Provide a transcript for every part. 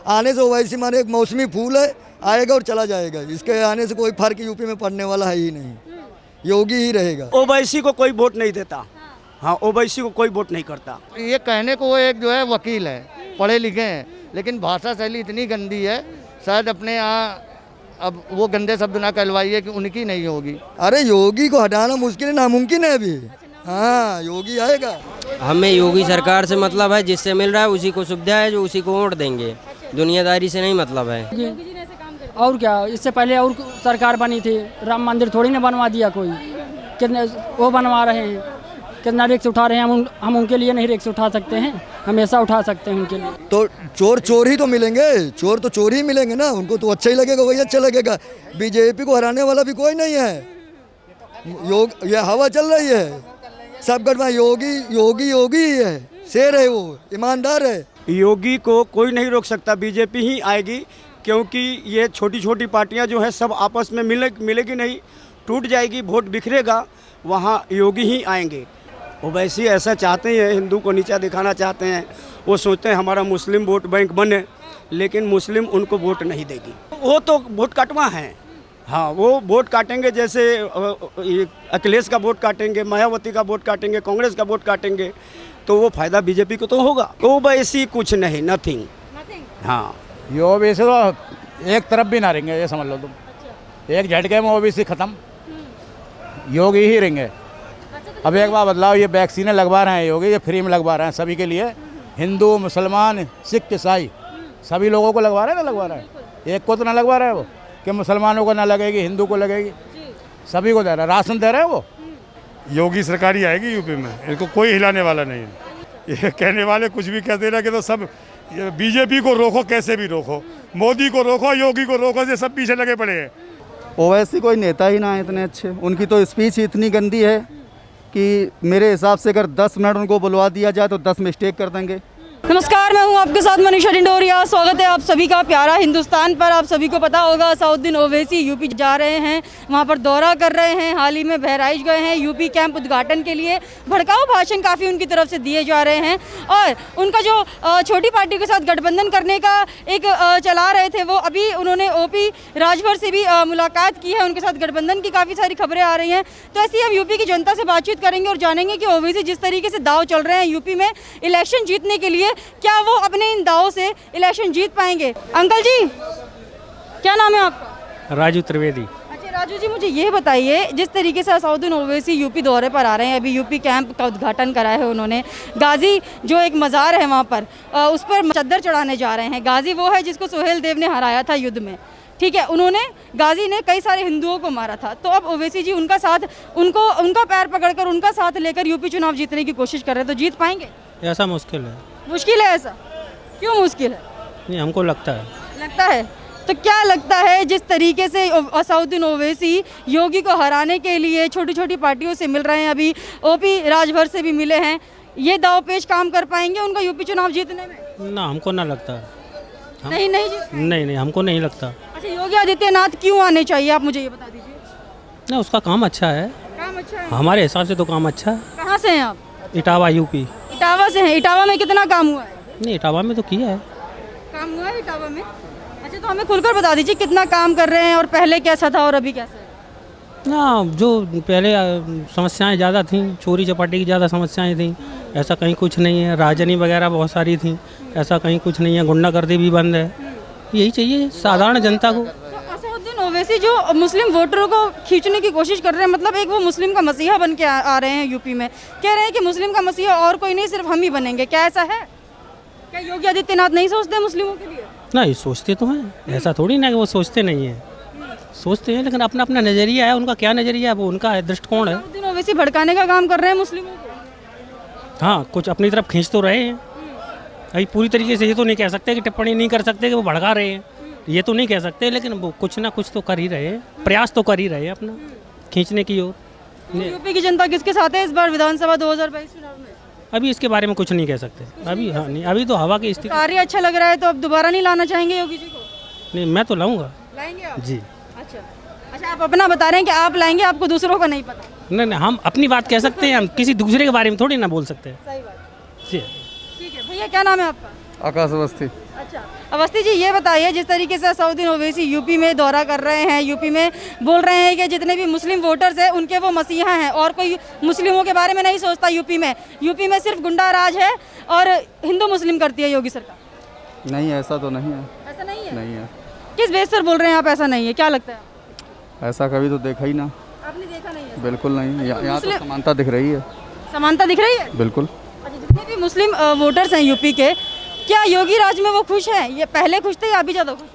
आने से ओवैसी माने एक मौसमी फूल है, आएगा और चला जाएगा। इसके आने से कोई फर्क यूपी में पड़ने वाला है ही नहीं, योगी ही रहेगा। ओवैसी को कोई वोट नहीं देता, हाँ ओवैसी को कोई वोट नहीं करता। ये कहने को वो एक जो है वकील है, पढ़े लिखे हैं, लेकिन भाषा शैली इतनी गंदी है, शायद अपने यहाँ अब वो गंदे शब्द ना कहलवाइए कि उनकी नहीं होगी। अरे योगी को हटाना मुश्किल है, नामुमकिन है अभी। हाँ योगी आएगा। हमें योगी सरकार से मतलब है, जिससे मिल रहा है उसी को सुविधा है, जो उसी को वोट देंगे, दुनियादारी से नहीं मतलब है। और क्या, इससे पहले और सरकार बनी थी, राम मंदिर थोड़ी ना बनवा दिया कोई, कितने वो बनवा रहे हैं, कितना रिक्स उठा रहे हैं। हम उनके लिए नहीं रिक्स उठा सकते हैं, हमेशा उठा सकते हैं उनके लिए। तो चोर चोर ही तो मिलेंगे, चोर तो चोर ही मिलेंगे ना, उनको तो अच्छा ही लगेगा, वही अच्छा लगेगा। बीजेपी को हराने वाला भी कोई नहीं है। ये हवा चल रही है सब गढ़ में, योगी योगी योगी ही है, शेर है वो, ईमानदार है। योगी को कोई नहीं रोक सकता, बीजेपी ही आएगी, क्योंकि ये छोटी छोटी पार्टियां जो है सब आपस में मिलेगी नहीं, टूट जाएगी, वोट बिखरेगा, वहाँ योगी ही आएंगे। ओवैसी ऐसा चाहते हैं, हिंदू को नीचा दिखाना चाहते हैं, वो सोचते हैं हमारा मुस्लिम वोट बैंक बने, लेकिन मुस्लिम उनको वोट नहीं देगी। वो तो वोट काटवा है, हाँ वो वोट काटेंगे, जैसे अखिलेश का वोट काटेंगे, मायावती का वोट काटेंगे, कांग्रेस का वोट काटेंगे, तो वो फायदा बीजेपी को तो होगा। ओवैसी कुछ नहीं, नथिंग। हाँ ओबीसी तो एक तरफ भी ना रहेंगे, ये समझ लो तुम। एक झटके में ओबीसी खत्म, योगी ही रहेंगे। अब एक बार बदलाव, ये वैक्सीनें लगवा रहे हैं योगी, ये फ्री में लगवा रहे हैं सभी के लिए, हिंदू मुसलमान सिख ईसाई सभी लोगों को लगवा रहे हैं ना, लगवा रहे हैं। एक को तो ना लगवा रहे हैं वो कि मुसलमानों को ना लगेगी, हिंदू को लगेगी, सभी को दे रहे हैं, राशन दे रहे हैं वो। योगी सरकार ही आएगी यूपी में, इनको कोई हिलाने वाला नहीं है। ये कहने वाले कुछ भी कहते रहे कि तो सब बीजेपी को रोको, कैसे भी रोको, मोदी को रोको, योगी को रोको, ये सब पीछे लगे पड़े हैं। ओवैसी कोई नेता ही ना है इतने अच्छे, उनकी तो स्पीच ही इतनी गंदी है कि मेरे हिसाब से अगर 10 मिनट उनको बुलवा दिया जाए तो 10 मिस्टेक कर देंगे। नमस्कार, मैं हूं आपके साथ मनीषा डिंडोरिया। स्वागत है आप सभी का प्यारा हिंदुस्तान पर। आप सभी को पता होगा असाउद्दीन ओवैसी यूपी जा रहे हैं, वहां पर दौरा कर रहे हैं। हाल ही में बहराइच गए हैं यूपी कैंप उद्घाटन के लिए। भड़काऊ भाषण काफ़ी उनकी तरफ से दिए जा रहे हैं और उनका जो छोटी पार्टी के साथ गठबंधन करने का एक चला रहे थे, वो अभी उन्होंने ओपी राजभर से भी मुलाकात की है, उनके साथ गठबंधन की काफ़ी सारी खबरें आ रही हैं। तो ऐसे ही हम यूपी की जनता से बातचीत करेंगे और जानेंगे कि ओवैसी जिस तरीके से दाव चल रहे हैं यूपी में इलेक्शन जीतने के लिए, क्या वो अपने इन दावों से इलेक्शन जीत पाएंगे। अंकल जी, क्या नाम है आपका? राजू त्रिवेदी। अच्छा राजू जी, मुझे ये बताइए, जिस तरीके से असाउद्दीन ओवैसी यूपी दौरे पर आ रहे हैं, अभी यूपी कैंप का उद्घाटन करा है उन्होंने, गाजी जो एक मज़ार है वहाँ पर, उस पर चद्दर चढ़ाने जा रहे हैं। गाजी वो है जिसको सोहेल देव ने हराया था युद्ध में, ठीक है, उन्होंने गाजी ने कई सारे हिंदुओं को मारा था। तो अब ओवैसी जी उनका साथ, उनका पैर पकड़कर, उनका साथ लेकर यूपी चुनाव जीतने की कोशिश कर रहे हैं, तो जीत पाएंगे? ऐसा मुश्किल है। मुश्किल है ऐसा? क्यों मुश्किल है? नहीं, हमको लगता है। तो क्या लगता है, जिस तरीके से असाउद्दीन ओवैसी योगी को हराने के लिए छोटी छोटी पार्टियों से मिल रहे हैं, अभी ओपी राजभर से भी मिले हैं, ये दाव पेच काम कर पाएंगे उनका यूपी चुनाव जीतने में? ना, हमको ना लगता। नहीं, हमको नहीं लगता। अच्छा, योगी आदित्यनाथ क्यों आने चाहिए, आप मुझे ये बता दीजिए। ना, उसका काम अच्छा है। काम अच्छा है? हमारे हमारे हिसाब से तो काम अच्छा है। कहाँ से हैं आप? इटावा यूपी। इटावा से हैं। इटावा में कितना काम हुआ है? नहीं, इटावा में तो किया है। काम हुआ है इटावा में? अच्छा, तो हमें खुलकर बता दीजिए कितना काम कर रहे हैं और पहले कैसा था और अभी कैसा है? ना, जो पहले समस्याएं ज़्यादा थीं, चोरी चपाटी की ज़्यादा समस्याएं थीं, ऐसा कहीं कुछ नहीं है। राजनी वगैरह बहुत सारी थीं, ऐसा कहीं कुछ नहीं है। गुंडागर्दी भी बंद है। यही चाहिए साधारण जनता को। तो असाउद्दीन ओवैसी जो मुस्लिम वोटरों को खींचने की कोशिश कर रहे हैं, मतलब एक वो मुस्लिम का मसीहा बन के आ रहे हैं यूपी में, कह रहे हैं कि मुस्लिम का मसीहा और कोई नहीं, सिर्फ हम ही बनेंगे। क्या ऐसा है? क्या योगी आदित्यनाथ नहीं सोचते मुस्लिमों के लिए? नहीं, सोचते तो हैं, ऐसा थोड़ी ना कि वो सोचते नहीं हैं, सोचते हैं, लेकिन अपना अपना नज़रिया है। उनका क्या नज़रिया है, वो उनका दृष्टिकोण है। असाउद्दीन ओवैसी भड़काने का काम कर रहे हैं मुस्लिमों को। हाँ, कुछ अपनी तरफ खींच तो रहे हैं। अभी पूरी तरीके से ये तो नहीं कह सकते कि टिप्पणी नहीं कर सकते कि वो भड़का रहे हैं, ये तो नहीं कह सकते, लेकिन वो कुछ ना कुछ तो कर ही रहे हैं, प्रयास तो कर ही रहे हैं अपना खींचने की ओर। यूपी की जनता किसके साथ है इस बार विधानसभा 2022 चुनाव में? अभी इसके बारे में कुछ नहीं कह सकते अभी। हाँ, नहीं, अभी तो हवा की स्थिति। कार्य अच्छा लग रहा है, तो अब दोबारा नहीं लाना चाहेंगे योगी जी को? नहीं, मैं तो लाऊंगा। लाएंगे आप? जी। अच्छा, आप अपना बता रहे हैं कि आप लाएंगे, आपको दूसरों का नहीं पता? नहीं, हम अपनी बात कह सकते हैं, हम किसी दूसरे के बारे में थोड़ी ना बोल सकते हैं। सही बात। जी। ठीक है भैया, क्या नाम है आपका? आकाश अवस्थी। अच्छा, अवस्थी जी ये बताइए, जिस तरीके से असउद्दीन ओवैसी यूपी में दौरा कर रहे हैं, यूपी में बोल रहे हैं कि जितने भी मुस्लिम वोटर्स हैं उनके वो मसीहा हैं और कोई मुस्लिमों के बारे में नहीं सोचता यूपी में सिर्फ गुंडा राज है और हिंदू मुस्लिम करती है योगी सरकार। नहीं, ऐसा तो नहीं है। ऐसा नहीं है? नहीं है। किस बेस पर बोल रहे हैं आप ऐसा नहीं है, क्या लगता है? ऐसा कभी तो देखा ही ना। आपने देखा नहीं है? बिल्कुल नहीं। यहाँ तो मुस्लिम- समानता दिख रही है। समानता दिख रही है? बिल्कुल। अच्छा, जितने भी मुस्लिम वोटर्स हैं यूपी के, क्या योगी राज में वो खुश हैं? ये पहले खुश थे या अभी ज़्यादा खुश?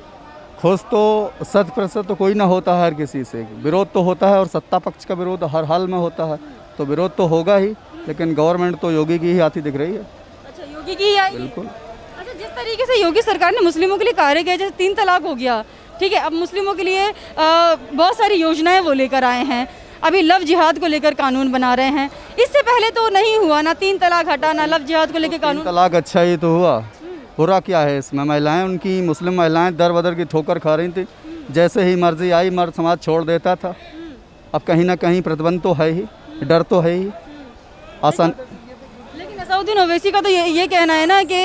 खुश तो 100% तो कोई ना होता है हर किसी से, विरोध तो होता है और सत्ता पक्ष का विरोध हर हाल में होता है, तो विरोध तो होगा ही, लेकिन गवर्नमेंट तो योगी की ही आती दिख रही है। अच्छा, योगी की ही आएगी? बिल्कुल। अच्छा, जिस तरीके से योगी सरकार ने मुस्लिमों के लिए कार्य किया, जैसे 3 तलाक हो गया, ठीक है, अब मुस्लिमों के लिए बहुत सारी योजनाएं वो लेकर आए हैं, अभी लव जिहाद को लेकर कानून बना रहे हैं, इससे पहले तो नहीं हुआ ना 3 तलाक हटाना, लव जिहाद को लेकर कानून। तलाक अच्छा ही तो हुआ, बुरा क्या है इसमें? महिलाएं, उनकी मुस्लिम महिलाएं दर बदर की ठोकर खा रही थी, जैसे ही मर्जी आई मर्द समाज छोड़ देता था। अब कहीं ना कहीं प्रतिबंध तो है ही, डर तो है ही, आसान। लेकिन असउद्दीन ओवैसी का तो ये कहना है ना कि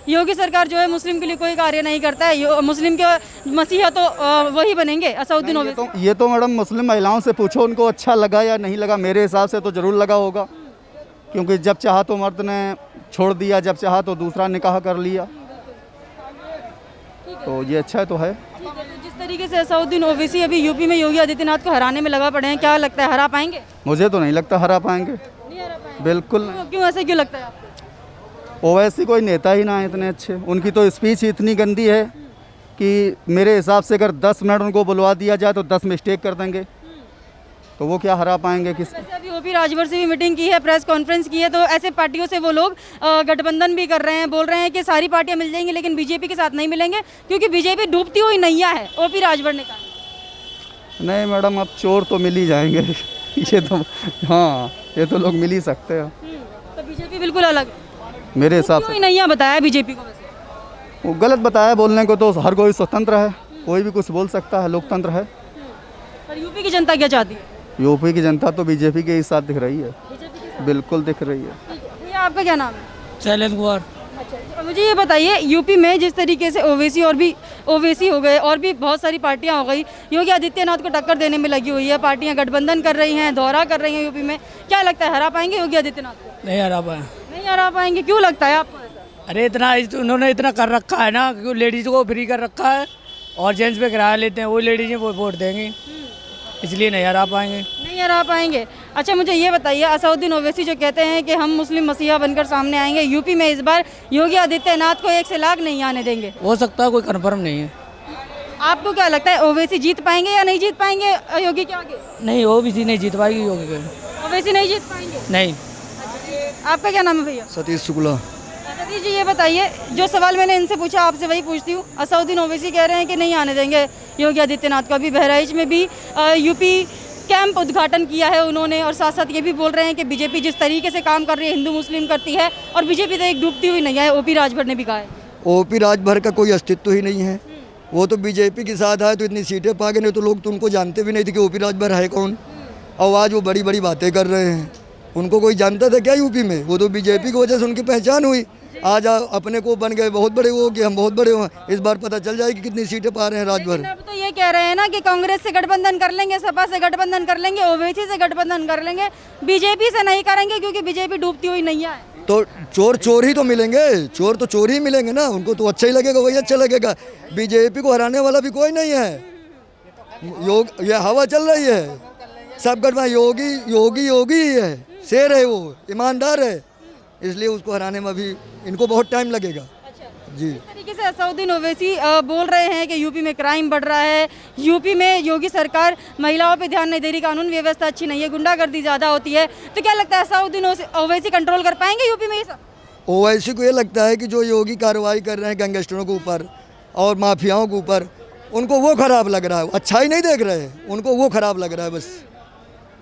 योगी सरकार जो है मुस्लिम के लिए कोई कार्य नहीं करता है, मुस्लिम के मसीहा तो वही बनेंगे असउद्दीन ओवैसी। ये तो मैडम मुस्लिम महिलाओं से पूछो उनको अच्छा लगा या नहीं लगा। मेरे हिसाब से तो ज़रूर लगा होगा, क्योंकि जब चाहा तो मर्द ने छोड़ दिया, जब चाहा तो दूसरा निकाह कर लिया, तो ये अच्छा तो है। तो जिस तरीके से असउद्दीन ओवैसी अभी यूपी में योगी आदित्यनाथ को हराने में लगा पड़े हैं, क्या लगता है हरा पाएंगे? मुझे तो नहीं लगता हरा पाएंगे, नहीं हरा पाएंगे। बिल्कुल नहीं। क्यों ऐसे क्यों लगता है आपको? ओवैसी कोई नेता ही ना है इतने अच्छे, उनकी तो स्पीच इतनी गंदी है कि मेरे हिसाब से अगर 10 मिनट उनको बुलवा दिया जाए तो 10 मिस्टेक कर देंगे, तो वो क्या हरा पाएंगे किस? वैसे अभी ओपी राजभर से भी मीटिंग की है, प्रेस कॉन्फ्रेंस की है, तो ऐसे पार्टियों से वो लोग गठबंधन भी कर रहे हैं, बोल रहे हैं कि सारी पार्टियां मिल जाएंगी लेकिन बीजेपी के साथ नहीं मिलेंगे क्योंकि बीजेपी डूबती हुई नैया है, ओपी राजभर ने कहा। नहीं मैडम, अब चोर तो मिल ही जाएंगे ये तो, हाँ ये तो लोग मिल ही सकते हैं। तो बीजेपी बिल्कुल अलग है मेरे हिसाब से। नैया बताया बीजेपी को, वैसे वो गलत बताया, बोलने को तो हर कोई स्वतंत्र है, कोई भी कुछ बोल सकता है, लोकतंत्र है। पर यूपी की जनता क्या चाहती है? यूपी की जनता तो बीजेपी के ही साथ दिख रही है, बीजेपी के साथ। बिल्कुल दिख रही है। ठीक है, भैया आपका क्या नाम है? शैलेंद्र कुमार। अच्छा, मुझे ये बताइए, यूपी में जिस तरीके से ओवैसी हो गए और भी बहुत सारी पार्टियां हो गई, योगी आदित्यनाथ को टक्कर देने में लगी हुई है, पार्टियां गठबंधन कर रही हैं, दौरा कर रही हैं यूपी में, क्या लगता है हरा पाएंगे योगी आदित्यनाथ को? नहीं हरा पाए। नहीं हरा पाएंगे, क्यों लगता है आपको ऐसा? अरे इतना उन्होंने इतना कर रखा है ना, क्योंकि लेडीज़ को फ्री कर रखा है और जेंट्स पे किराया लेते हैं, वो लेडीज़ वो वोट देंगी, इसलिए नहीं हरा पाएंगे। नहीं हरा पाएंगे। अच्छा, मुझे ये बताइए, असउद्दीन ओवैसी जो कहते हैं कि हम मुस्लिम मसीहा बनकर सामने आएंगे, यूपी में इस बार योगी आदित्यनाथ को 1 से लाख नहीं आने देंगे, हो सकता है, कोई कन्फर्म नहीं है। आपको क्या लगता है ओवैसी जीत पाएंगे या नहीं जीत पाएंगे योगी के आगे? नहीं, ओबीसी नहीं जीत पाएगी योगी को। ओवैसी नहीं जीत पाएंगे? नहीं। आपका क्या नाम है भैया? सतीश शुक्ला। सतीश जी ये बताइए, जो सवाल मैंने इनसे पूछा आपसे वही पूछती हूँ, असउद्दीन ओवैसी कह रहे हैं कि नहीं आने देंगे योगी आदित्यनाथ को, अभी बहराइच में भी यूपी कैंप उद्घाटन किया है उन्होंने, और साथ साथ ये भी बोल रहे हैं कि बीजेपी जिस तरीके से काम कर रही है हिंदू मुस्लिम करती है और बीजेपी तो एक डूबती हुई नहीं है, ओपी राजभर ने भी कहा है। ओपी राजभर का कोई अस्तित्व ही नहीं है, वो तो बीजेपी के साथ आए तो इतनी सीटें पा गए, नहीं तो लोग तो उनको जानते भी नहीं थे कि ओपी राजभर है कौन, और आज वो बड़ी बड़ी बातें कर रहे हैं। उनको कोई जानता था क्या यूपी में? वो तो बीजेपी की वजह से उनकी पहचान हुई, आज अपने को बन गए बहुत बड़े हो कि हम बहुत बड़े हुए। इस बार पता चल जाएगी कितनी सीटें पा रहे हैं राजभर। अब तो ये कह रहे हैं ना कि कांग्रेस से गठबंधन कर लेंगे, सपा से गठबंधन कर लेंगे, ओवैसी से गठबंधन कर लेंगे, बीजेपी से नहीं करेंगे क्योंकि बीजेपी डूबती हुई नहीं है। तो चोर चोर ही तो मिलेंगे, चोर तो चोर ही मिलेंगे ना, उनको तो अच्छा ही लगेगा, वही अच्छा लगेगा। बीजेपी को हराने वाला भी कोई नहीं है, ये हवा चल रही है, सब गठबंधन योगी योगी योगी ही है, शेर है वो, ईमानदार है, इसलिए उसको हराने में भी इनको बहुत टाइम लगेगा। जी, इस तरीके से असउद्दीन ओवैसी बोल रहे हैं कि यूपी में क्राइम बढ़ रहा है, यूपी में योगी सरकार महिलाओं पे ध्यान नहीं दे रही, कानून व्यवस्था अच्छी नहीं है, गुंडागर्दी ज़्यादा होती है, तो क्या लगता है असउद्दीन ओवैसी कंट्रोल कर पाएंगे यूपी में ये सब? ओवैसी को ये लगता है कि जो योगी कार्रवाई कर रहे हैं गैंगस्टरों के ऊपर और माफियाओं के ऊपर, उनको वो खराब लग रहा है, अच्छा ही नहीं देख रहे हैं, उनको वो खराब लग रहा है। बस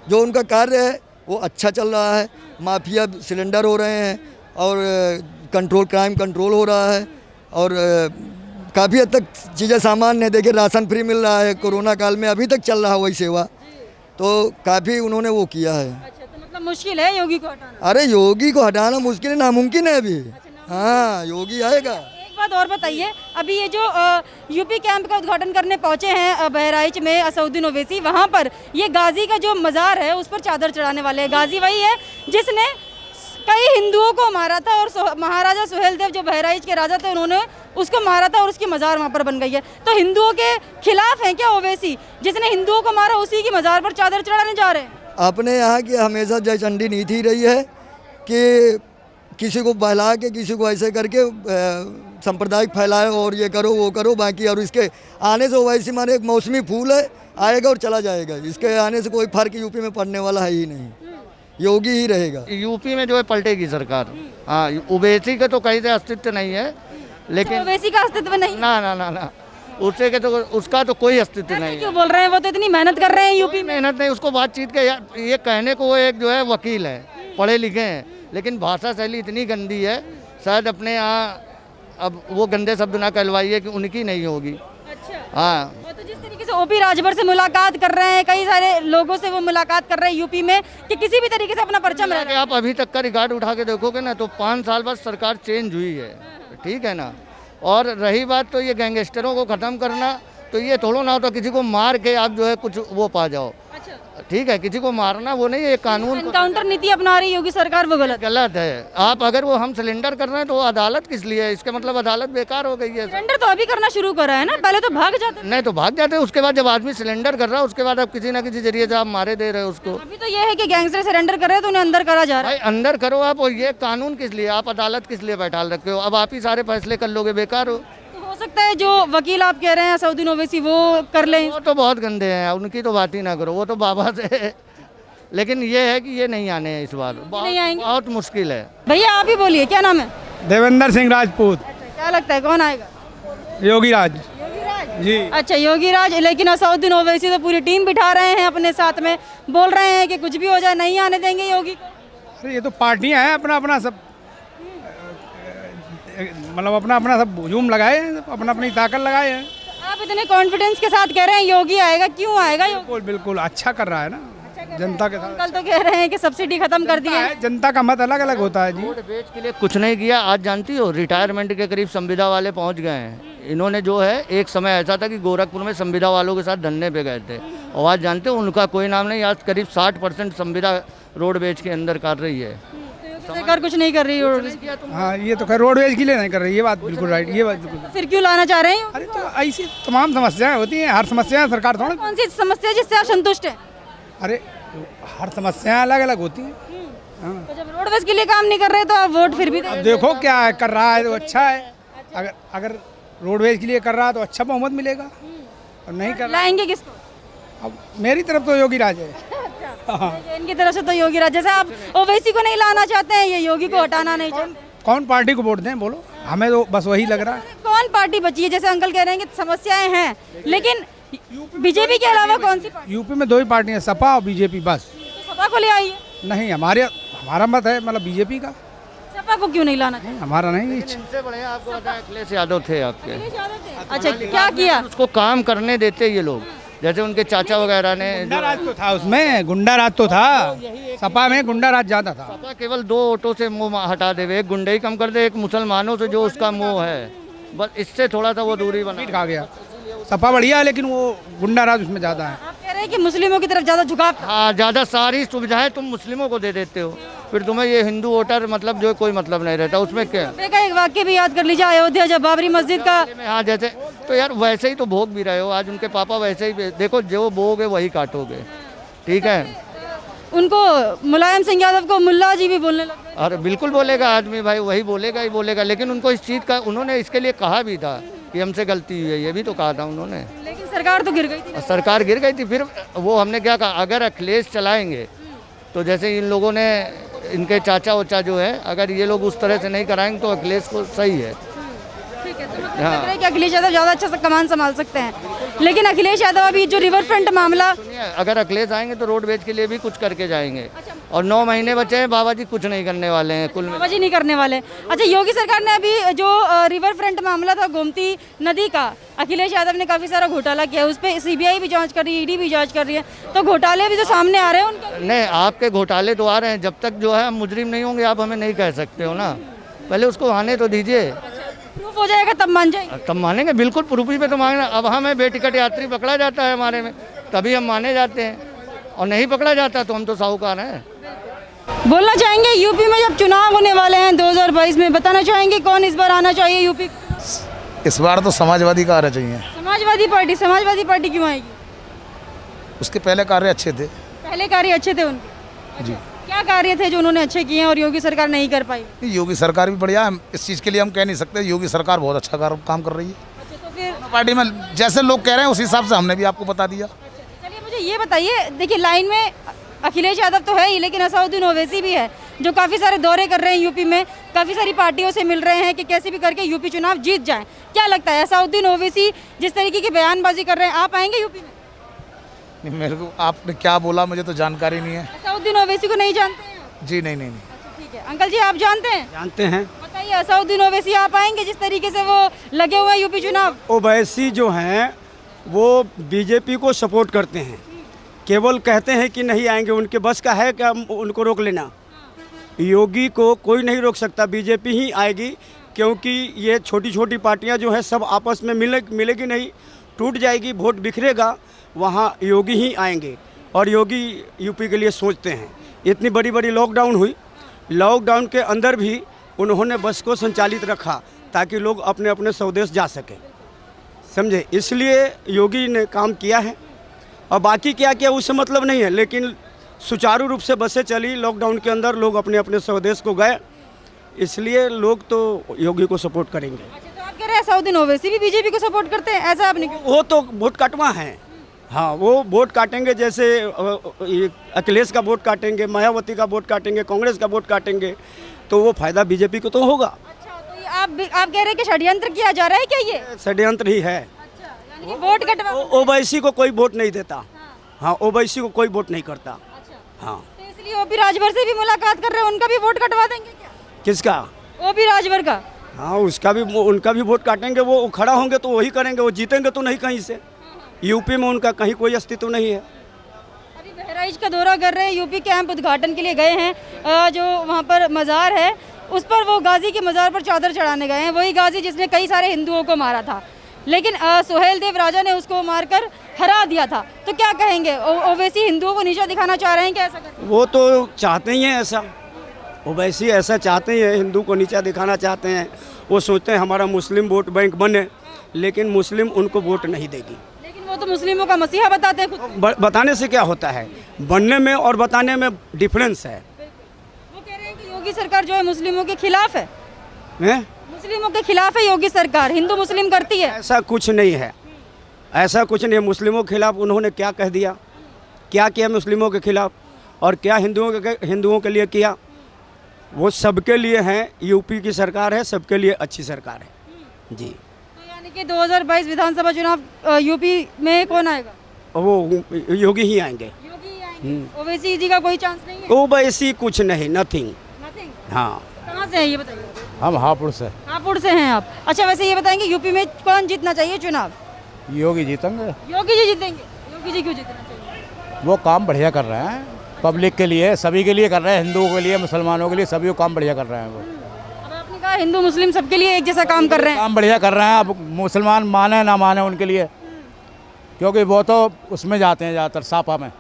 जो उनका कार्य है वो अच्छा चल रहा है, माफिया सिलेंडर हो रहे हैं और क्राइम कंट्रोल हो रहा है, और काफ़ी हद तक चीज़ें सामान्य है। देखिए राशन फ्री मिल रहा है, कोरोना काल में अभी तक चल रहा है वही सेवा, तो काफ़ी उन्होंने वो किया है। अच्छा, तो मतलब मुश्किल है योगी को हटाना? अरे योगी को हटाना मुश्किल है, नामुमकिन है अभी। हाँ, योगी आएगा। एक बात और बताइए, अभी ये जो यूपी कैंप का उद्घाटन करने पहुंचे हैं बहराइच में असदुद्दीन ओवैसी, वहां पर ये गाजी का जो मज़ार है उस पर चादर चढ़ाने वाले हैं। गाजी वही है जिसने कई हिंदुओं को मारा था और महाराजा सुहेलदेव जो बहराइच के राजा थे उन्होंने उसको मारा था और उसकी मज़ार वहाँ पर बन गई है। तो हिंदुओं के खिलाफ हैं क्या ओवैसी? जिसने हिंदुओं को मारा उसी की मज़ार पर चादर चढ़ाने जा रहे हैं। अपने यहाँ की हमेशा जयचंडी नीति रही है कि किसी को बहला के किसी को ऐसे करके सांप्रदायिक फैलाए और ये करो वो करो बाकी, और इसके आने से ओवैसी माने एक मौसमी फूल है, आएगा और चला जाएगा। इसके आने से कोई फर्क यूपी में पड़ने वाला है ही नहीं, योगी ही रहेगा। यूपी में जो है पलटेगी सरकार। हाँ, ओवैसी का तो कहीं से अस्तित्व नहीं है, लेकिन ओवैसी का अस्तित्व नहीं, ना उससे के तो उसका तो कोई अस्तित्व नहीं है। क्यों बोल रहे हैं? वो तो इतनी मेहनत कर रहे हैं यूपी में। मेहनत नहीं, उसको बातचीत के ये कहने को वो एक जो है वकील है, पढ़े लिखे हैं, लेकिन भाषा शैली इतनी गंदी है, शायद अपने यहाँ अब वो गंदे शब्द ना कहलवाइए कि उनकी नहीं होगी। अच्छा। हाँ, वो तो जिस तरीके से ओपी राजभर से मुलाकात कर रहे हैं, कई सारे लोगों से वो मुलाकात कर रहे हैं यूपी में कि किसी भी तरीके से अपना परचम रख। आप अभी तक का रिकॉर्ड उठा के देखोगे ना तो 5 साल बाद सरकार चेंज हुई है, ठीक है ना। और रही बात तो ये गैंगस्टरों को ख़त्म करना, तो ये थोड़ा ना होता किसी को मार के आप जो है कुछ वो पा जाओ। अच्छा। ठीक है, किसी को मारना वो नहीं है, कानून एनकाउंटर नीति अपना रही योगी सरकार, वो गलत है। आप अगर वो हम सिलेंडर कर रहे हैं तो वो अदालत किस लिए है? इसका मतलब अदालत बेकार हो गई है। सिलेंडर तो अभी करना शुरू करा है ना, पहले तो भाग जाते। नहीं तो भाग जाते, उसके बाद जब आदमी सिलेंडर कर रहा है उसके बाद आप किसी ना किसी जरिए से आप मारे दे रहे हो उसको। अभी तो ये है कि गैंगस्टर सरेंडर कर रहे हैं तो उन्हें अंदर करा जा रहा है। भाई अंदर करो आप, और ये कानून किस लिए, आप अदालत किस लिए बैठा रखे हो? अब आप ही सारे फैसले कर लोगे, बेकार हो। हो सकता है जो वकील आप कह रहे हैं असदुद्दीन ओवैसी वो कर लें। वो तो बहुत गंदे हैं, उनकी तो बात ही ना करो, वो तो बाबा से। लेकिन ये है कि ये नहीं आने हैं इस बार, नहीं आएंगे, बहुत मुश्किल है। भैया आप ही बोलिए, क्या नाम है? देवेंद्र सिंह राजपूत। क्या लगता है कौन आएगा? योगी राज जी। अच्छा, योगी राज। लेकिन असदुद्दीन ओवैसी तो पूरी टीम बिठा रहे हैं अपने साथ में, बोल रहे हैं कि कुछ भी हो जाए नहीं आने देंगे योगी को। अरे ये तो पार्टियां हैं, अपना अपना सब मतलब अपना अपना सब हुजूम लगाए हैं, अपना अपनी ताकत लगाए हैं। आप इतने कॉन्फिडेंस के साथ कह रहे हैं योगी आएगा, क्यों आएगा योगी? बिल्कुल बिल्कुल अच्छा कर रहा है ना जनता के साथ। कल तो कह रहे हैं कि सब्सिडी खत्म कर दी है। जनता का मत अलग अलग होता है जी। वोट बेच के लिए कुछ नहीं किया। आज जानती हो रिटायरमेंट के करीब संविदा वाले पहुंच गए हैं। इन्होंने जो है, एक समय ऐसा था कि गोरखपुर में संविदा वालों के साथ धरने पे गए थे, और आज जानते हो उनका कोई नाम नहीं। आज करीब 60% संविदा रोड बेच के अंदर कर रही है। सरकार कुछ नहीं कर रही है। हाँ, ये तो खैर रोडवेज के लिए नहीं कर रही, ये बात बिल्कुल राइट, ये बात बिल्कुल। फिर क्यों लाना चाह रहे हैं? अरे तो ऐसी तमाम समस्याएं होती हैं, हर समस्या सरकार थोड़ा। कौन सी समस्या जिससे आप संतुष्ट हैं? अरे हर समस्याएं अलग अलग होती हैं। तो जब रोडवेज के लिए काम नहीं कर रहे तो आप वोट फिर भी अब देखो क्या है, कर रहा है तो अच्छा है। अगर रोडवेज के लिए कर रहा है तो अच्छा बहुमत मिलेगा, और नहीं कर लाएंगे किसको? अब मेरी तरफ तो योगी राज है। इनकी तरफ से तो योगी राज। जैसे आप ओवैसी को नहीं लाना चाहते हैं, ये योगी को हटाना नहीं चाहते। कौन पार्टी को वोट दें बोलो? हमें तो बस वही लग रहा है। कौन पार्टी बची है? जैसे अंकल कह रहे हैं कि समस्याएं हैं, लेकिन बीजेपी के अलावा कौन सी पार्टी? यूपी में 2 ही पार्टियां, सपा और बीजेपी, बस। तो सपा को ले आइए। नहीं, हमारा मत है मतलब बीजेपी का। सपा को क्यों नहीं लाना चाहिए? हमारा नहीं इच्छा। इनसे बढ़िया आपको पता है अखिलेश यादव थे आपके। अच्छा, क्या किया? उसको काम करने देते ये लोग, जैसे उनके चाचा वगैरह ने। गुंडा राज तो था उसमें, गुंडा राज तो था सपा में, गुंडा राज ज्यादा था। सपा केवल 2 वोटों से मुंह हटा दे, एक गुंडे ही कम कर दे, एक मुसलमानों से जो उसका मोह है, बस इससे थोड़ा सा वो दूरी बना खा गया। सपा बढ़िया है लेकिन वो गुंडा राज उसमें ज्यादा है। आप कह रहे हैं कि मुस्लिमों की तरफ ज्यादा झुकाव। हाँ, ज़्यादा सारी सुविधाएं तुम मुस्लिमों को दे देते हो, फिर तुम्हें ये हिंदू वोटर मतलब जो कोई मतलब नहीं रहता उसमें। क्या एक वाक्य भी याद कर लीजिए, अयोध्या जब बाबरी मस्जिद का। हाँ, जैसे तो यार वैसे ही तो भोग भी रहे हो। आज उनके पापा वैसे ही, देखो जो बोगे वही काटोगे, ठीक है। उनको मुलायम सिंह यादव को मुल्ला जी भी बोलने लगे। अरे बिल्कुल बोलेगा आदमी भाई, वही बोलेगा ही बोलेगा। लेकिन उनको इस चीज़ का, उन्होंने इसके लिए कहा भी था कि हमसे गलती हुई है, ये भी तो कहा था उन्होंने। लेकिन सरकार तो गिर गई थी। सरकार गिर गई थी, फिर वो हमने क्या कहा, अगर अखिलेश चलाएंगे तो जैसे इन लोगों ने, इनके चाचा वाचा जो है, अगर ये लोग उस तरह से नहीं कराएंगे तो अखिलेश को सही है। ठीक है, तो मतलब लग रहा है कि अखिलेश यादव ज़्यादा अच्छा से कमान संभाल सकते हैं। लेकिन अखिलेश यादव अभी जो रिवर फ्रंट मामला, अगर अखिलेश आएंगे तो रोडवेज के लिए भी कुछ करके जाएंगे। और 9 महीने बचे हैं, बाबा जी कुछ नहीं करने वाले हैं, कुल बाबा जी नहीं करने वाले। अच्छा, योगी सरकार ने अभी जो रिवर फ्रंट मामला था गोमती नदी का, अखिलेश यादव ने काफ़ी सारा घोटाला किया, उस पर सीबीआई भी जांच कर रही है, ईडी भी जांच कर रही है, तो घोटाले भी तो सामने आ रहे हैं उनके। नहीं, आपके घोटाले तो आ रहे हैं, जब तक जो है हम मुजरिम नहीं होंगे आप हमें नहीं कह सकते हो ना, पहले उसको आने तो दीजिए। प्रूफ हो जाएगा तब मान जाएंगे। तब मानेंगे, बिल्कुल प्रूफ ही पे तो मांगना। अब हमें बेटिकट यात्री पकड़ा जाता है हमारे में, तभी हम माने जाते हैं, और नहीं पकड़ा जाता तो हम तो साहूकार हैं। बोलना चाहेंगे यूपी में जब चुनाव होने वाले हैं 2022 में, बताना चाहेंगे कौन इस बार आना चाहिए यूपी? इस बार तो समाजवादी का आना चाहिए। समाजवादी पार्टी क्यों आएगी? उसके पहले कार्य अच्छे थे। पहले कार्य अच्छे थे उनके? जी। क्या कार्य थे जो उन्होंने अच्छे किए हैं और योगी सरकार नहीं कर पाई? योगी सरकार भी बढ़िया है, इस चीज़ के लिए हम कह नहीं सकते। योगी सरकार बहुत अच्छा काम कर रही है। अच्छा, तो फिर पार्टी में जैसे लोग कह रहे हैं उस हिसाब से हमने भी आपको बता दिया। चलिए मुझे ये बताइए, देखिए लाइन में अखिलेश यादव तो है ही, लेकिन असदुद्दीन ओवैसी भी है जो काफ़ी सारे दौरे कर रहे हैं यूपी में, काफ़ी सारी पार्टियों से मिल रहे हैं कि कैसे भी करके यूपी चुनाव जीत जाएं। क्या लगता है असदुद्दीन ओवैसी जिस तरीके की बयानबाजी कर रहे हैं, आप आएंगे यूपी में? नहीं, मेरे को आपने क्या बोला मुझे तो जानकारी नहीं है। असदुद्दीन ओवैसी को नहीं जानते हैं? जी नहीं। अच्छा ठीक है, अंकल जी आप जानते हैं? जानते हैं। बताइए असदुद्दीन ओवैसी आप आएंगे जिस तरीके से वो लगे हुए हैं यूपी चुनाव? ओवैसी जो हैं वो बीजेपी को सपोर्ट करते हैं, केवल कहते हैं कि नहीं आएंगे। उनके बस का है कि हम उनको रोक लेना? योगी को कोई नहीं रोक सकता, बीजेपी ही आएगी, क्योंकि ये छोटी छोटी पार्टियां जो हैं सब आपस में मिलेगी नहीं, टूट जाएगी, वोट बिखरेगा, वहाँ योगी ही आएंगे। और योगी यूपी के लिए सोचते हैं। इतनी बड़ी बड़ी लॉकडाउन हुई, लॉकडाउन के अंदर भी उन्होंने बस को संचालित रखा ताकि लोग अपने अपने स्वदेश जा सकें, समझे? इसलिए योगी ने काम किया है। और बाकी क्या किया उससे मतलब नहीं है, लेकिन सुचारू रूप से बसें चली, लॉकडाउन के अंदर लोग अपने अपने स्वदेश को गए, इसलिए लोग तो योगी को सपोर्ट करेंगे। अच्छा, तो आप कह रहे हैं असदुद्दीन ओवैसी भी बीजेपी को सपोर्ट करते हैं, ऐसा आपने क्यों? वो तो वोट काटवा हैं। हाँ, वो वोट काटेंगे, जैसे अखिलेश का वोट काटेंगे, मायावती का वोट काटेंगे, कांग्रेस का वोट काटेंगे, तो वो फायदा बीजेपी को तो होगा। अच्छा, तो ये आप कह रहे हैं कि षड्यंत्र किया जा रहा है क्या? ये षड्यंत्र ही है। अच्छा, यानी कि वोट कटवा। ओवैसी को कोई वोट नहीं देता। हाँ, ओवैसी को कोई वोट नहीं करता। हाँ, तो इसलिए ओपी राजभर से भी मुलाकात कर रहे हैं, उनका भी वोट कटवा देंगे क्या? किसका? ओपी राजभर का। हाँ, उसका भी, उनका भी वोट काटेंगे। वो खड़ा होंगे तो वही करेंगे, वो जीतेंगे तो नहीं कहीं से। यूपी में उनका कहीं कोई अस्तित्व नहीं है। अभी बहराइच का दौरा कर रहे हैं, यूपी कैंप उद्घाटन के लिए गए हैं। जो वहाँ पर मज़ार है उस पर वो गाजी के मज़ार पर चादर चढ़ाने गए हैं, वही गाजी जिसने कई सारे हिंदुओं को मारा था, लेकिन सोहेल देव राजा ने उसको मारकर हरा दिया था। तो क्या कहेंगे, ओवैसी हिंदुओं को नीचा दिखाना चाह रहे हैं क्या? ऐसा करते? वो तो चाहते ही हैं ऐसा, ओवैसी ऐसा चाहते ही हैं, हिंदू को नीचा दिखाना चाहते हैं। वो सोचते हैं हमारा मुस्लिम वोट बैंक बने, लेकिन मुस्लिम उनको वोट नहीं देगी। लेकिन वो तो मुस्लिमों का मसीहा बताते हैं खुद। बताने से क्या होता है, बनने में और बताने में डिफरेंस है। वो कह रहे हैं कि योगी सरकार जो है मुस्लिमों के खिलाफ है। मुस्लिमों के खिलाफ है योगी सरकार, हिंदू मुस्लिम करती है। ऐसा कुछ नहीं है, ऐसा कुछ नहीं है। मुस्लिमों के खिलाफ उन्होंने क्या कह दिया, क्या किया मुस्लिमों के खिलाफ, और क्या हिंदुओं के लिए किया? वो सबके लिए हैं। यूपी की सरकार है, सबके लिए अच्छी सरकार है जी। तो यानी कि 2022 विधानसभा चुनाव यूपी में कौन आएगा? वो योगी ही आएंगे। योगी आएंगे। ओवैसी जी का कोई चांस नहीं है? ओवैसी कुछ नहीं, नथिंग। हाँ, कहाँ से है ये बताइए? हम हापुड़ से। हापुड़ से हैं आप? अच्छा, वैसे ये बताएंगे यूपी में कौन जीतना चाहिए चुनाव? योगी जीतेंगे। योगी जी जीतेंगे। योगी जी क्यों जीतना चाहिए? वो काम बढ़िया कर रहे हैं, पब्लिक के लिए, सभी के लिए कर रहे हैं, हिंदुओं के लिए, मुसलमानों के लिए, सभी को काम बढ़िया कर रहे हैं वो। अब आपने कहा हिंदू मुस्लिम सबके लिए एक जैसा काम कर रहे हैं। काम बढ़िया कर रहे हैं। अब मुसलमान माने ना माने उनके लिए, क्योंकि वो तो उसमें जाते हैं ज़्यादातर, सापा में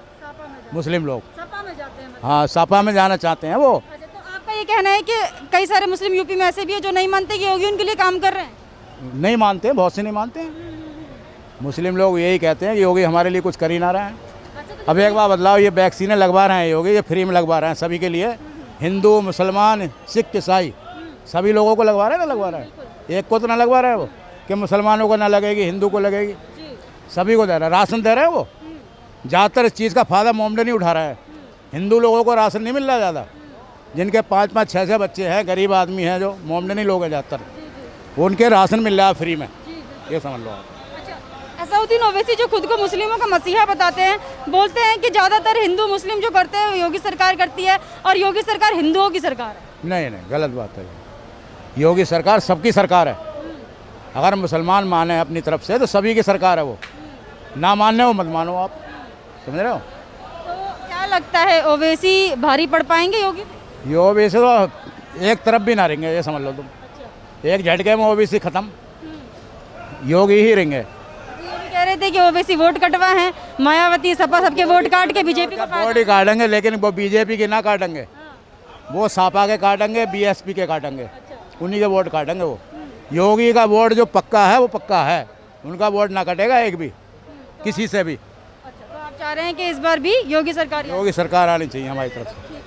मुस्लिम लोग। सपा में जाते हैं? हाँ, सापा में जाना चाहते हैं वो। अच्छा, तो आपका ये कहना है कि कई सारे मुस्लिम यूपी में ऐसे भी है जो नहीं मानते कि योगी उनके लिए काम कर रहे हैं? नहीं मानते, बहुत से नहीं मानते हैं। मुस्लिम लोग यही कहते हैं कि योगी हमारे लिए कुछ कर ही ना रहे हैं। अब एक बार बदलाव, ये वैक्सीनें लगवा रहे हैं योगी, ये फ्री में लगवा रहे हैं सभी के लिए, हिंदू मुसलमान सिख ईसाई सभी लोगों को लगवा रहे हैं ना, लगवा रहे हैं। एक को तो ना लगवा रहे हैं वो कि मुसलमानों को ना लगेगी, हिंदू को लगेगी, सभी को दे रहे हैं। राशन दे रहे हैं वो, ज़्यादातर इस चीज़ का फ़ायदा मोमडन ही उठा रहा है। हिंदू लोगों को राशन नहीं मिल रहा ज़्यादा, जिनके 5-5, 6-6 बच्चे हैं, गरीब आदमी हैं, जो मोमडनी लोग हैं ज़्यादातर, उनके राशन मिल रहा है फ्री में, ये समझ लो आप। असदुद्दीन ओवैसी जो खुद को मुस्लिमों का मसीहा बताते हैं, बोलते हैं कि ज़्यादातर हिंदू मुस्लिम जो करते हैं योगी सरकार करती है और योगी सरकार हिंदुओं की सरकार है। नहीं, गलत बात है। योगी सरकार सबकी सरकार है। अगर मुसलमान माने अपनी तरफ से तो सभी की सरकार है वो, ना मानने हो मत मानो आप, समझ रहे हो? तो क्या लगता है ओवैसी भारी पड़ पाएंगे योगी? योगी से तो एक तरफ भी ना रहेंगे, ये समझ लो तुम। एक झटके में ओबीसी खत्म, योगी ही रहेंगे। ये भी कह रहे थे कि ओवैसी वोट कटवा है, मायावती सपा सबके वोट काट के बीजेपी को वोट ही काटेंगे, लेकिन वो बीजेपी के ना काटेंगे, वो सपा के काटेंगे, बीएसपी के काटेंगे, उन्हीं के वोट काटेंगे। वो योगी का वोट जो पक्का है वो पक्का है, उनका वोट ना कटेगा एक भी, किसी से भी। तो आप चाह रहे हैं कि इस बार भी योगी सरकार ही आए? योगी सरकार आनी चाहिए हमारी तरफ से।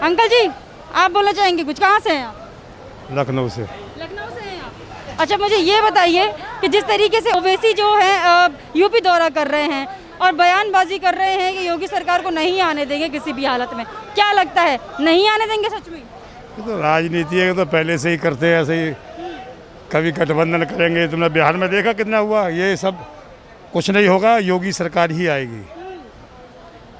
अंकल जी, आप बोलना चाहेंगे कुछ? कहाँ से हैं आप? लखनऊ से। लखनऊ से हैं आप? अच्छा, मुझे ये बताइए कि जिस तरीके से ओवैसी जो है यूपी दौरा कर रहे हैं और बयानबाजी कर रहे हैं कि योगी सरकार को नहीं आने देंगे किसी भी हालत में, क्या लगता है नहीं आने देंगे सच में? ये तो राजनीति है, तो पहले से ही करते हैं ऐसे ही, कभी गठबंधन करेंगे। तुमने बिहार में देखा कितना हुआ, ये सब कुछ नहीं होगा। योगी सरकार ही आएगी,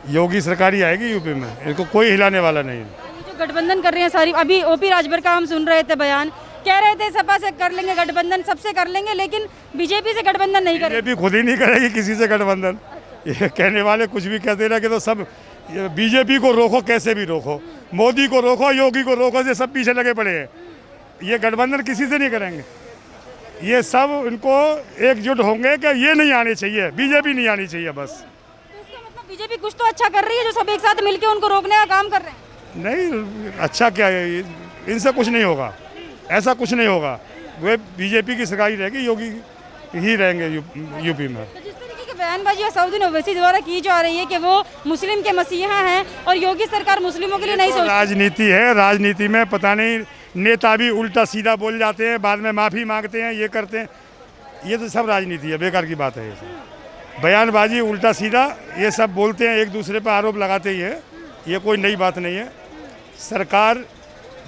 योगी सरकार ही आएगी यूपी में, इनको कोई हिलाने वाला नहीं है। जो गठबंधन कर रहे हैं सारी, अभी ओपी राजभर का हम सुन रहे थे बयान, कह रहे थे सपा से कर लेंगे गठबंधन, सबसे कर लेंगे, लेकिन बीजेपी से गठबंधन नहीं करेंगे। बीजेपी खुद ही नहीं करेगी किसी से गठबंधन। ये कहने वाले कुछ भी कहते रहे कि तो सब बीजेपी को रोको, कैसे भी रोको, मोदी को रोको, योगी को रोको, ये सब पीछे लगे पड़े हैं। ये गठबंधन किसी से नहीं करेंगे, ये सब इनको एकजुट होंगे कि ये नहीं आनी चाहिए, बीजेपी नहीं आनी चाहिए बस। तो इसका मतलब बीजेपी कुछ तो अच्छा कर रही है जो सब एक साथ मिलकर उनको रोकने का काम कर रहे हैं। नहीं, अच्छा क्या है, इनसे कुछ नहीं होगा, ऐसा कुछ नहीं होगा। वे बीजेपी की सरकार ही रहेगी, योगी ही रहेंगे यूपी में। तो जिस तरीके की बयानबाजी असदुद्दीन ओवैसी द्वारा की जा रही है कि वो मुस्लिम के मसीहा हैं और योगी सरकार मुस्लिमों के लिए नहीं सोचती। राजनीति है, राजनीति में पता नहीं नेता भी उल्टा सीधा बोल जाते हैं, बाद में माफ़ी मांगते हैं, ये करते हैं, ये तो सब राजनीति है, बेकार की बात है। ये सब बयानबाजी उल्टा सीधा ये सब बोलते हैं, एक दूसरे पर आरोप लगाते ही है, ये कोई नई बात नहीं है। सरकार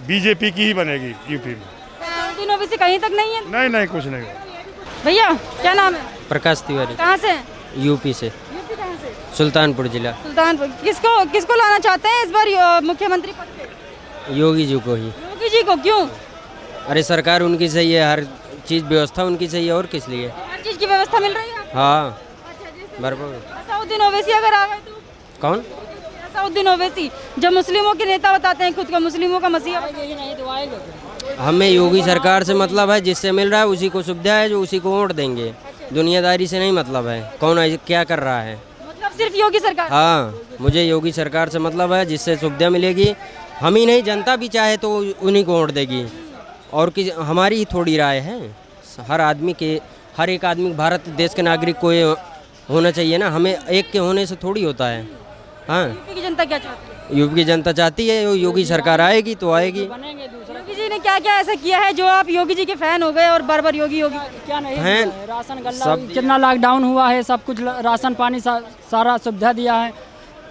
बीजेपी की ही बनेगी यूपी में। असदुद्दीन ओवैसी कहीं तक नहीं है? नहीं नहीं, कुछ नहीं होगा। भैया क्या नाम है? प्रकाश तिवारी, कहाँ से हैं? यूपी से, यूपी कहाँ से? सुल्तानपुर जिला। सुल्तानपुर। किसको लाना चाहते हैं इस बार मुख्यमंत्री पद पे? योगी जी को ही। योगी जी को क्यों? अरे सरकार उनकी सही है, हर चीज़ व्यवस्था उनकी सही है, और किस लिए? हर चीज़ की व्यवस्था मिल रही है आपको? हाँ, भरपूर। असदुद्दीन ओवैसी अगर आ गए तो? कौन? असदुद्दीन ओवैसी जो मुस्लिमों के नेता बताते हैं खुद को, मुस्लिमों का मसीहा। हमें योगी सरकार से मतलब है, जिससे मिल रहा है उसी को सुविधा है, जो उसी को वोट देंगे, दुनियादारी से नहीं मतलब है, कौन क्या कर रहा है। मतलब सिर्फ योगी सरकार? हाँ, मुझे योगी सरकार से मतलब है, जिससे सुविधा मिलेगी, हम ही नहीं जनता भी चाहे तो उन्हीं को वोट देगी, और कि हमारी ही थोड़ी राय है। हर आदमी के, हर एक आदमी भारत देश के नागरिक को ये होना चाहिए ना, हमें एक के होने से थोड़ी होता है। हाँ, यूपी की जनता क्या चाहती है? यूपी की जनता चाहती है योगी सरकार आएगी तो आएगी। योगी जी ने क्या क्या ऐसा किया है जो आप योगी जी के फैन हो गए और बार बार योगी योगी? क्या नहीं, फैन राशन गल्ला, कितना लॉकडाउन हुआ है, सब कुछ राशन पानी सारा सुविधा दिया है,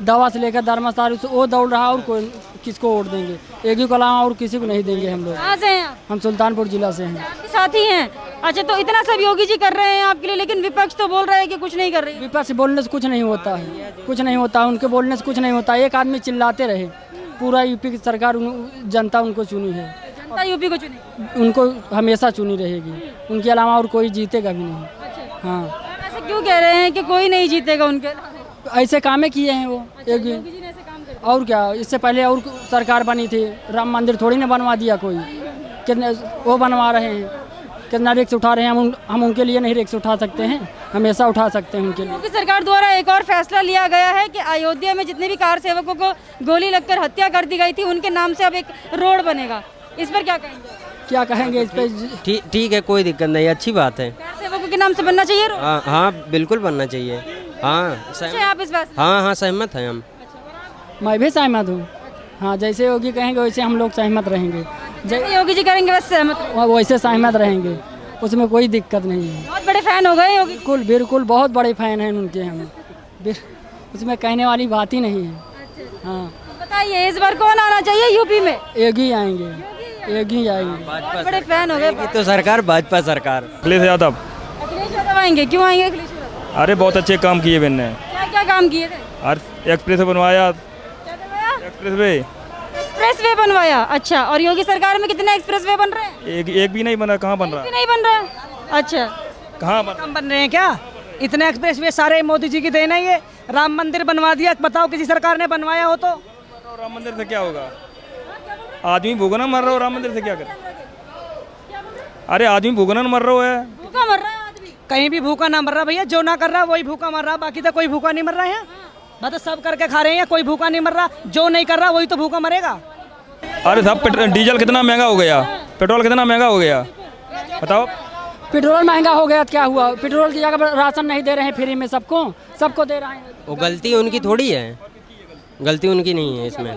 दवा से लेकर धर्मशाला से वो दौड़ रहा, और कोई किसको वोट देंगे? एक ही को अलावा और किसी को नहीं देंगे हम लोग। कहाँ से हैं आप? हम सुल्तानपुर जिला से हैं। आपके साथी हैं? अच्छा, तो इतना सब योगी जी कर रहे हैं आपके लिए, लेकिन विपक्ष तो बोल रहा है कि कुछ नहीं कर रही है। विपक्ष बोलने से कुछ नहीं होता है, कुछ नहीं होता है, उनके बोलने से कुछ नहीं होता है। एक आदमी चिल्लाते रहे, पूरा यूपी की सरकार जनता उनको चुनी है, जनता यूपी को चुनी, उनको हमेशा चुनी रहेगी, उनके अलावा और कोई जीतेगा भी नहीं। हाँ, ऐसे क्यों कह रहे हैं कि कोई नहीं जीतेगा उनके अलावा? ऐसे कामें किए हैं वो। एक योगी जी ने ऐसे काम कर और क्या, इससे पहले और सरकार बनी थी, राम मंदिर थोड़ी ना बनवा दिया कोई, कितने वो बनवा रहे हैं, कितना रिक्स उठा रहे हैं। हम उनके लिए नहीं रिक्स उठा सकते हैं, हमेशा उठा सकते हैं उनके लिए। योगी सरकार द्वारा एक और फैसला लिया गया है कि अयोध्या में जितने भी कार सेवकों को गोली लगकर हत्या कर दी गई थी, उनके नाम से अब एक रोड बनेगा। इस पर क्या कहेंगे? क्या कहेंगे इस पर? ठीक है, कोई दिक्कत नहीं, अच्छी बात है। कार सेवकों के नाम से बनना चाहिए रोड? हाँ, बिल्कुल बनना चाहिए। हाँ, आप इस बात? हाँ, सहमत हैं हम। मैं भी सहमत हूँ। हाँ, जैसे योगी कहेंगे वैसे हम लोग सहमत रहेंगे, जैसे योगी जी करेंगे बस सहमत, वैसे सहमत रहेंगे, उसमें कोई दिक्कत नहीं है। बहुत बड़े फैन हो गए योगी? बिल्कुल बिल्कुल, बहुत बड़े फैन हैं उनके हम, उसमें कहने वाली बात ही नहीं है। हाँ, बताइए इस बार कौन आना चाहिए यूपी में? योगी आएंगे, योगी आएंगे। बहुत बड़े फैन हो गए। तो सरकार भाजपा सरकार। अखिलेश यादव। अखिलेश यादव आएंगे? क्यों आएंगे अखिलेश यादव? अरे बहुत अच्छे काम किए मैंने। क्या क्या काम किए थे? और एक्सप्रेस बनवाया, एक्सप्रेस वे बनवाया। अच्छा, और योगी सरकार में कितने एक्सप्रेस वे बन रहे हैं? एक भी नहीं बना। कहाँ बन रहा? नहीं बन रहा। अच्छा, कहाँ बन रहे हैं क्या? इतने एक्सप्रेस वे सारे मोदी जी की देना ही है। राम मंदिर बनवा दिया, बताओ किसी सरकार ने बनवाया हो तो? राम मंदिर से क्या होगा? आदमी भूखना मर रहा हो, राम मंदिर से क्या करे? अरे आदमी भूखना मर रहा है। भूखा मर रहा है आदमी। कहीं भी भूखा ना मर रहा भैया, जो ना कर रहा वही भूखा मर रहा, बाकी तो कोई भूखा नहीं मर रहा है। मतलब सब करके खा रहे हैं, कोई भूखा नहीं मर रहा, जो नहीं कर रहा वही तो भूखा मरेगा। अरे साहब डीजल कितना महंगा हो गया, पेट्रोल कितना महंगा हो गया, बताओ। पेट्रोल महंगा हो गया तो क्या हुआ? पेट्रोल की जगह पर राशन नहीं दे रहे हैं फ्री में, सबको दे रहे हैं। वो गलती उनकी थोड़ी है, गलती उनकी नहीं है इसमें।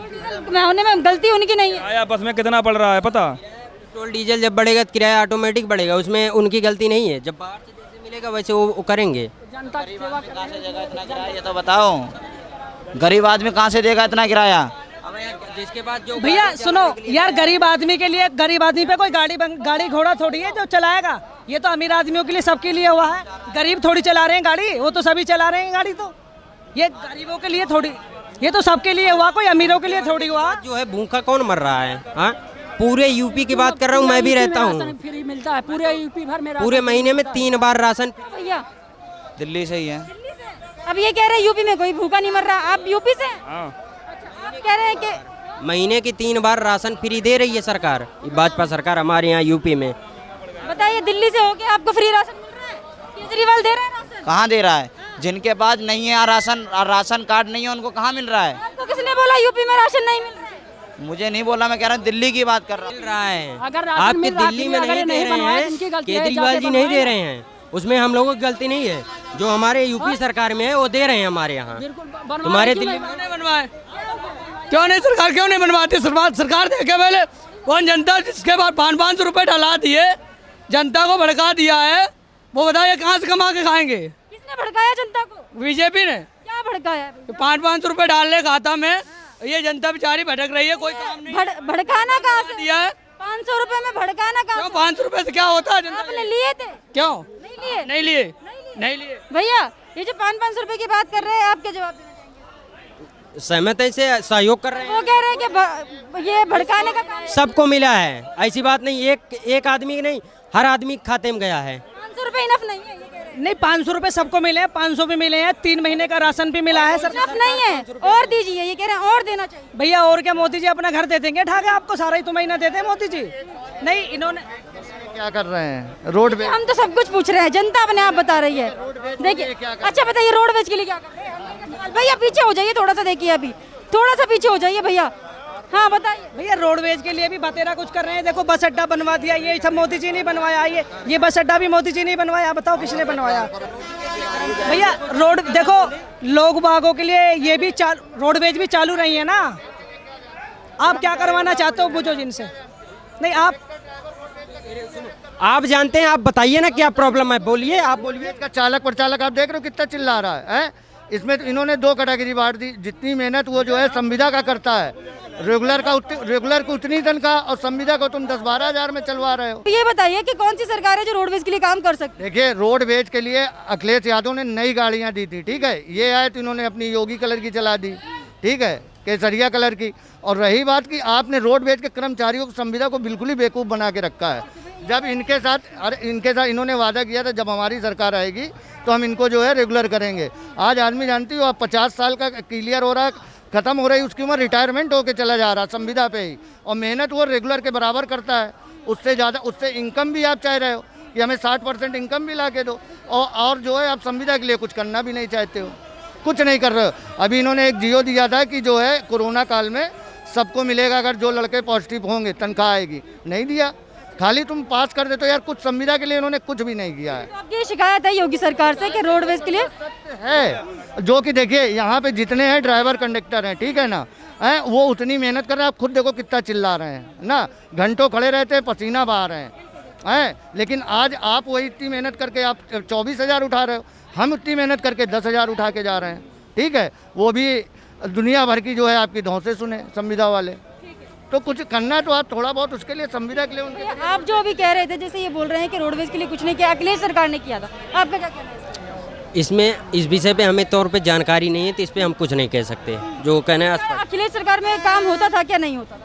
होने में गलती उनकी नहीं है। आया बस में कितना पड़ रहा है पता? पेट्रोल डीजल जब बढ़ेगा तो किराया ऑटोमेटिक बढ़ेगा, उसमें उनकी गलती नहीं है। जब बाहर से जैसे मिलेगा वैसे वो करेंगे। जनता की सेवा कहाँ से देगा इतना किराया, ये तो बताओ। गरीब आदमी कहाँ से देगा इतना किराया? जिसके बाद जो भैया सुनो यार, गरीब आदमी के लिए, गरीब आदमी पे कोई गाड़ी घोड़ा थोड़ी है जो चलाएगा। ये तो अमीर आदमियों के लिए, सबके लिए हुआ है। गरीब थोड़ी चला रहे हैं गाड़ी, वो तो सभी चला रहे हैं गाड़ी। तो ये गरीबों के लिए थोड़ी, ये तो सबके लिए हुआ, कोई अमीरों के लिए थोड़ी हुआ। जो है भूखा कौन मर रहा है? हाँ, पूरे यूपी की बात कर रहा हूँ, मैं भी रहता हूँ। फ्री मिलता है पूरे यूपी भर में, पूरे महीने में 3 बार राशन। भैया दिल्ली से ही है। अब ये कह रहे हैं यूपी में कोई भूखा नहीं मर रहा, आप यूपी से हैं? आप कह रहे हैं कि महीने की 3 बार राशन फ्री दे रही है सरकार, भाजपा सरकार हमारे यहाँ यूपी में। बताइए, दिल्ली से होके आपको फ्री राशन मिल रहा है? केजरीवाल दे रहे हैं राशन? कहाँ दे रहा है? जिनके पास नहीं है राशन कार्ड नहीं है उनको कहाँ मिल रहा है? आपको किसने बोला यूपी में राशन नहीं मिल रहा है? मुझे नहीं बोला, मैं कह रहा हूँ दिल्ली की बात कर रहा हूँ। मिल रहा है। अगर आपके दिल्ली में नहीं दे रहे हैं, केजरीवाल जी नहीं दे रहे हैं, उसमें हम लोगों की गलती नहीं है। जो हमारे यूपी सरकार में है वो दे रहे हैं हमारे यहाँ। तुम्हारे दिल्ली में नहीं बनवाए, क्यों नहीं? सरकार क्यों नहीं बनवाती? सरकार देखे पहले कौन जनता जिसके बाद 500 रुपए डला दिए, जनता को भड़का दिया है, वो बताइए कहाँ से कमा के खाएंगे? किसने भड़काया जनता को? बीजेपी ने। क्या भड़काया? 500 रुपए डाल ले खाता में, ये जनता बेचारी भटक रही है, कोई काम नहीं। भड़काना कहाँ से दिया है? 500 रुपए में भड़काना कहाँ? क्यों 500 रुपए से क्या होता है? आपने लिए थे? क्यों नहीं लिए? नहीं लिए, नहीं लिए। भैया ये जो 500 रुपए की बात कर रहे हैं, आप क्या जवाब देना चाहेंगे? सहमत है, से सहयोग कर रहे हैं। वो कह रहे हैं कि ये भड़काने का काम सबको मिला है, ऐसी बात नहीं, एक आदमी नहीं, हर आदमी के खाते में गया है। 500 रुपए इनफ नहीं है, ये कह रहे हैं। नहीं, 500 रुपए सबको मिले हैं, 500 भी मिले हैं, 3 महीने का राशन भी मिला है। इनफ नहीं है, और दीजिए, ये कह रहे हैं और देना चाहिए। भैया और क्या, मोदी जी अपना घर दे देंगे ठाके आपको, सारा ही तो महीना देते हैं मोदी जी। नहीं, इन्होंने क्या कर रहे हैं? रोडवेज। हम तो सब कुछ पूछ रहे हैं, जनता अपने आप बता रही है। देखिए, अच्छा बताइए रोडवेज के लिए क्या कर रहे हैं? भैया पीछे हो जाइए थोड़ा सा, देखिए अभी थोड़ा सा पीछे हो जाइए भैया। हाँ बताइए भैया, रोडवेज के लिए भी बतेरा कुछ कर रहे हैं। देखो बस अड्डा बनवा दिया, ये सब मोदी जी ने बनवाया। ये बस अड्डा भी मोदी जी ने बनवाया, बताओ किसने बनवाया? भैया रोड देखो, लोग बागों के लिए ये भी रोडवेज भी चालू रही है ना। आप क्या करवाना चाहते हो, पूछो जिनसे। नहीं, आप जानते हैं, आप बताइए ना क्या प्रॉब्लम है, बोलिए, आप बोलिए। का चालक प्रचालक आप देख रहे हो कितना चिल्ला रहा है? इसमें तो इन्होंने 2 कैटेगरी बांट दी। जितनी मेहनत वो जो है संविदा का करता है, रेगुलर को उतनी तनख्वाह, और संविदा को तुम 10-12 हज़ार में चलवा रहे हो। ये बताइए कि कौन सी सरकार है जो रोडवेज के लिए काम कर सकती है? देखिए, रोडवेज के लिए अखिलेश यादव ने नई गाड़ियां दी थी, ठीक है। ये आए तो इन्होंने अपनी योगी कलर की चला दी, ठीक है, केसरिया कलर की। और रही बात कि आपने रोडवेज के कर्मचारियों की संविदा को बिल्कुल ही बेवकूफ़ बना के रखा है। जब इनके साथ इन्होंने वादा किया था, जब हमारी सरकार आएगी तो हम इनको जो है रेगुलर करेंगे। आज आदमी जानती हो, आप 50 साल का क्लियर हो रहा, खत्म हो रही, उसकी उम्र रिटायरमेंट होकर चला जा रहा संविदा पे ही, और मेहनत वो रेगुलर के बराबर करता है, उससे ज़्यादा, उससे इनकम भी आप चाह रहे हो कि हमें 60% इनकम भी ला के दो, और जो है आप संविदा के लिए कुछ करना भी नहीं चाहते हो, कुछ नहीं कर रहे हो। अभी इन्होंने एक जियो दिया था कि जो है कोरोना काल में सबको मिलेगा, अगर जो लड़के पॉजिटिव होंगे तनख्वाह आएगी, नहीं दिया। खाली तुम पास कर देते हो यार, कुछ संविदा के लिए इन्होंने कुछ भी नहीं किया है। तो आपकी शिकायत है योगी सरकार से कि रोडवेज के लिए है, जो कि देखिए यहाँ पे जितने हैं ड्राइवर कंडक्टर हैं, ठीक है ना, हैं वो उतनी मेहनत कर रहे हैं। आप खुद देखो कितना चिल्ला रहे हैं ना, घंटों खड़े रहते हैं, पसीना बहा रहे हैं, लेकिन आज आप वही इतनी मेहनत करके आप 24,000 उठा रहे हो, हम उतनी मेहनत करके 10,000 उठा के जा रहे हैं, ठीक है। वो भी दुनिया भर की जो है आपकी धौंसे सुने संविदा वाले। तो कुछ करना तो आप थोड़ा बहुत उसके लिए, संविदा के लिए उनके। आप जो अभी कह रहे थे, जैसे ये बोल रहे हैं कि रोडवेज के लिए कुछ नहीं किया, अखिलेश सरकार ने किया था, आपका क्या कहना है? इसमें इस विषय पे हमें तौर पे जानकारी नहीं है, तो इस पे हम कुछ नहीं कह सकते। जो कहना है, अखिलेश सरकार में काम होता था क्या नहीं होता था?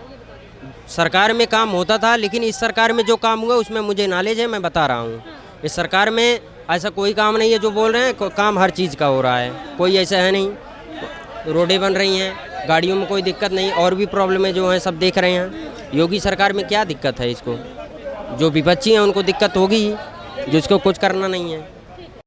सरकार में काम होता था, लेकिन इस सरकार में जो काम हुआ उसमें मुझे नॉलेज है, मैं बता रहा हूँ। इस सरकार में ऐसा कोई काम नहीं है जो बोल रहे हैं, काम हर चीज़ का हो रहा है, कोई ऐसा है नहीं। रोडें बन रही हैं, गाड़ियों में कोई दिक्कत नहीं, और भी प्रॉब्लम है जो है सब देख रहे हैं। योगी सरकार में क्या दिक्कत है इसको? जो विपक्षी हैं उनको दिक्कत होगी, जिसको कुछ करना नहीं है।